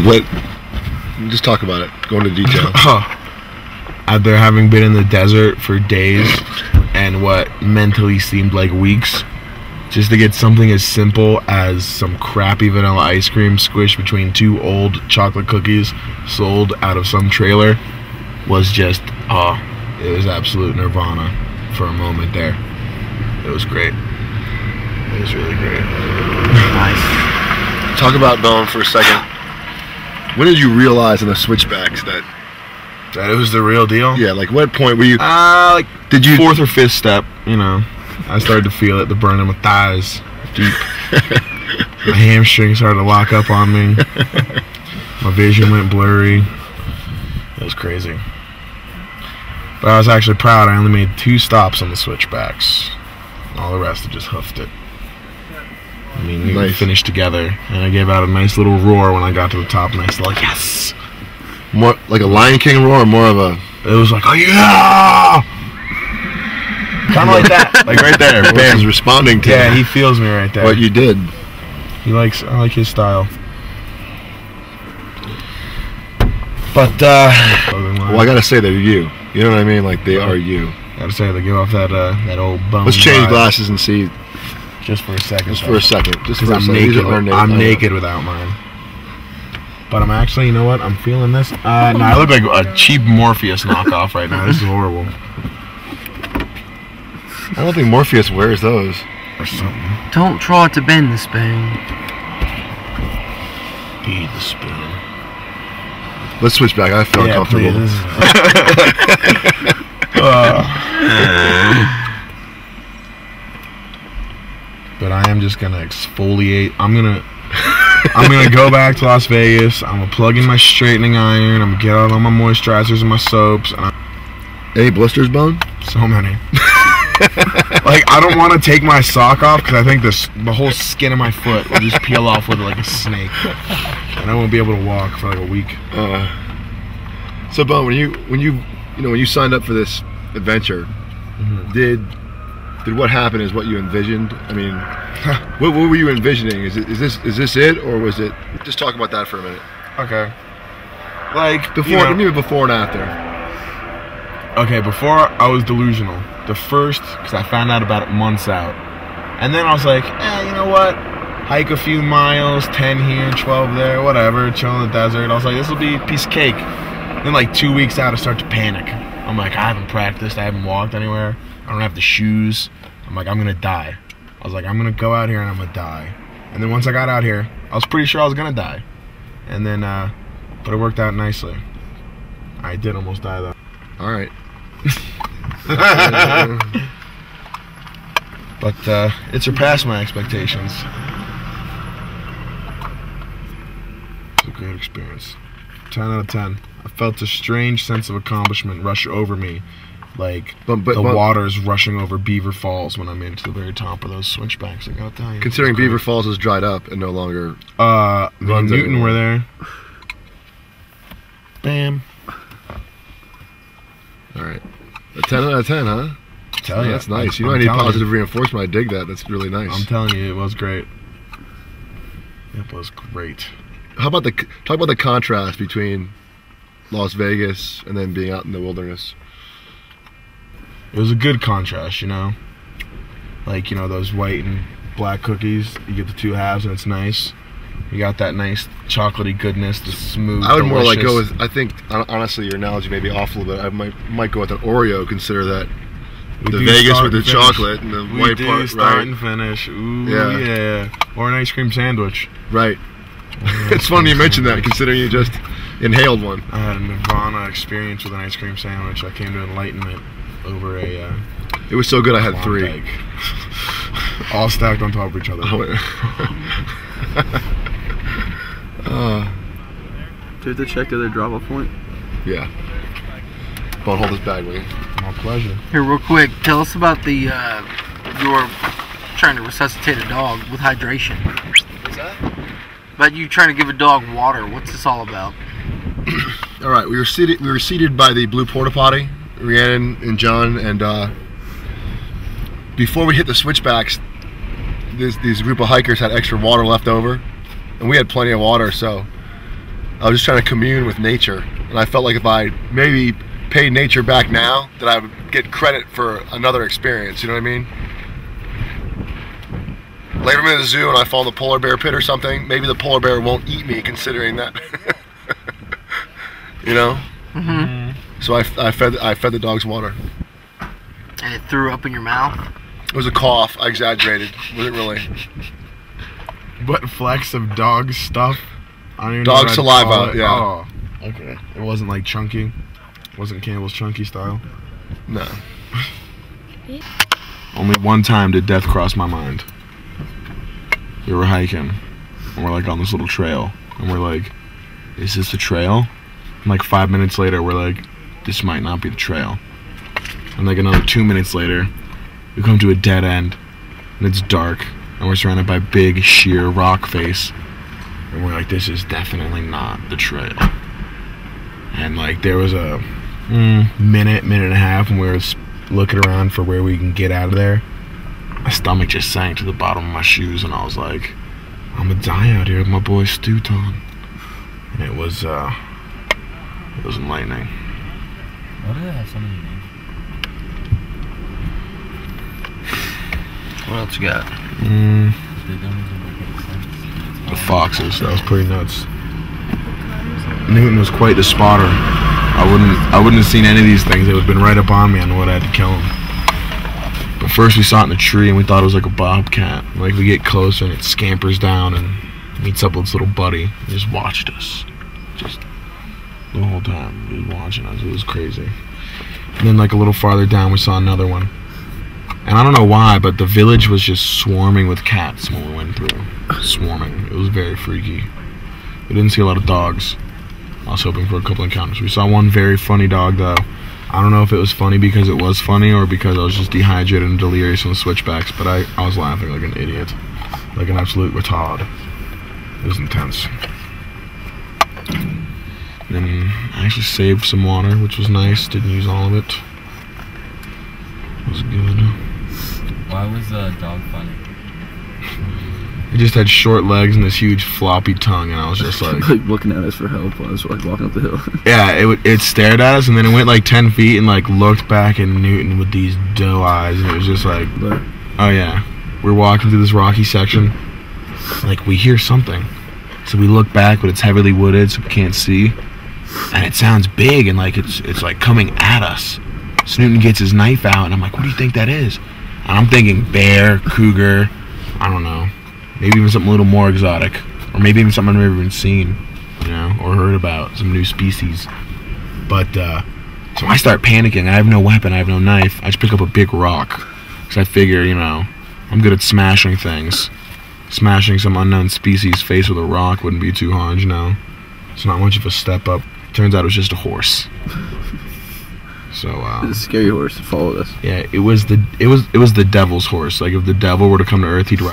what? Just talk about it. Go into detail. After having been in the desert for days and what mentally seemed like weeks, just to get something as simple as some crappy vanilla ice cream squished between 2 old chocolate cookies sold out of some trailer was just, it was absolute nirvana for a moment there. It was great. It was really great. Nice. Talk about Bone for a second. When did you realize in the switchbacks that it was the real deal? Yeah, like what point were you? Like did you 4th or 5th step? You know, I started to feel it, the burn in my thighs, deep. My hamstring started to lock up on me. My vision went blurry. It was crazy. But I was actually proud. I only made 2 stops on the switchbacks. All the rest, I just hoofed it. I mean, we finished together, and I gave out a nice little roar when I got to the top, and I was like, yes! More like a Lion King roar, or more of a... It was like, oh yeah! Kind of like that, like right there. Bam is responding to. Yeah, he feels me right there. What you did. He likes. I like his style. But well, I gotta say they're you. You know what I mean? Like they are you. Gotta say they give off that that old bone. Let's change glasses and see. Just for a second. Just for a second. Just because I'm naked. I'm naked without mine. But I'm actually, you know what? I'm feeling this. No, I look like a cheap Morpheus knockoff right now. This is horrible. I don't think Morpheus wears those. Or something. Don't try to bend the spoon. Be the spoon. Let's switch back. I feel uncomfortable. But I am just gonna exfoliate. I'm gonna go back to Las Vegas. I'm gonna plug in my straightening iron. I'm gonna get out all my moisturizers and my soaps. And any blisters, Bone? So many. Like I don't want to take my sock off because I think the whole skin of my foot will just peel off with it like a snake, and I won't be able to walk for like a week. So, Bone, when you signed up for this adventure, did what happened is what you envisioned? I mean, what were you envisioning? Is this it, or was it? Just talk about that for a minute. Okay. Like before, maybe before and after. Okay, before I was delusional. The first, because I found out about it months out, and then I was like, you know what? Hike a few miles, 10 here, 12 there, whatever. Chill in the desert. I was like, this will be a piece of cake. Then like 2 weeks out, I start to panic. I'm like, I haven't practiced. I haven't walked anywhere. I don't have the shoes. I'm like, I'm gonna die. I was like, I'm gonna go out here and I'm gonna die. And then once I got out here, I was pretty sure I was gonna die. And then, but it worked out nicely. I did almost die though. All right. But it surpassed my expectations. It's a great experience. 10 out of 10. I felt a strange sense of accomplishment rush over me, like the water's rushing over Beaver Falls when I made it to the very top of those switchbacks. I gotta tell you. Considering Beaver Falls is dried up and no longer runs. Newton were there. Bam. All right. A 10 out of 10, huh? Tell you, that's nice. You know, I need positive reinforcement. I dig that. That's really nice. I'm telling you, it was great. It was great. How about talk about the contrast between Las Vegas and then being out in the wilderness? It was a good contrast, you know. Like, you know, those white and black cookies. You get the 2 halves, and it's nice. You got that nice chocolatey goodness, the smooth. I would more like go with. I think honestly, your analogy may be off a little bit. I might go with an Oreo. Consider that the Vegas with the chocolate and the white part, start right? And finish. Ooh, yeah. Or an ice cream sandwich. Right. It's funny you mentioned that, considering you just inhaled one. I had a nirvana experience with an ice cream sandwich. I came to enlightenment over a. It was so good. I had 3, all stacked on top of each other. Do you have to check the other drop-off point? Yeah. Don't hold this bag, will you? My pleasure. Here, real quick, tell us about the your trying to resuscitate a dog with hydration. What's that? About you trying to give a dog water. What's this all about? All right, we were seated by the blue porta potty, Rhiannon and John, and before we hit the switchbacks, these group of hikers had extra water left over, and we had plenty of water, so I was just trying to commune with nature, and I felt like if I maybe paid nature back now, that I would get credit for another experience. You know what I mean? Like if I'm in the zoo and I fall in the polar bear pit or something, maybe the polar bear won't eat me, considering that. You know? Mm-hmm. So I fed the dogs water. And it threw up in your mouth? It was a cough. I exaggerated. Wasn't really. What flecks of dog stuff? I don't even Dog know what I'd saliva, call it. yeah. Oh, okay. It wasn't like chunky. It wasn't Campbell's chunky style. No. Only one time did death cross my mind. We were hiking, and we're like on this little trail, and we're like, is this the trail? And like 5 minutes later, we're like, this might not be the trail. And like another 2 minutes later, we come to a dead end, and it's dark, and we're surrounded by big, sheer rock face. And we're like, this is definitely not the trail. And like there was a minute and a half when we were looking around for where we can get out of there. My stomach just sank to the bottom of my shoes, and I was like, I'm gonna die out here with my boy Stuton. And it was enlightening. Why do they have so many names? What else you got? They don't even make any sense. The foxes, that was pretty nuts. Newton was quite the spotter. I wouldn't have seen any of these things. They would have been right up on me. I knew what I had to kill them. But first we saw it in the tree and we thought it was like a bobcat. Like we get closer and it scampers down and meets up with its little buddy. He just watched us. Just the whole time. He was watching us. It was crazy. And then like a little farther down we saw another one. And I don't know why, but the village was just swarming with cats when we went through. Swarming. It was very freaky. We didn't see a lot of dogs. I was hoping for a couple encounters. We saw one very funny dog though. I don't know if it was funny because it was funny or because I was just dehydrated and delirious on the switchbacks, but I was laughing like an idiot. Like an absolute retard. It was intense. Then I actually saved some water, which was nice. Didn't use all of it. It was good. Why was the dog funny? It just had short legs and this huge floppy tongue, and I was just like... like looking at us for help while I was like walking up the hill. Yeah, it stared at us, and then it went like 10 feet and like looked back at Newton with these doe eyes, and it was just like, But oh yeah. We're walking through this rocky section, like we hear something. So we look back, but it's heavily wooded, so we can't see. And it sounds big, and like it's like coming at us. So Newton gets his knife out, and I'm like, what do you think that is? And I'm thinking bear, cougar, I don't know. Maybe even something a little more exotic. Or maybe even something I've never even seen, you know, or heard about, some new species. But, so I start panicking. I have no weapon, I have no knife. I just pick up a big rock. Because I figure, you know, I'm good at smashing things. Smashing some unknown species face with a rock wouldn't be too hard, you know. It's not much of a step up. Turns out it was just a horse. So it's a scary horse that followed us. yeah, it was the devil's horse. Like if the devil were to come to Earth, he'd ride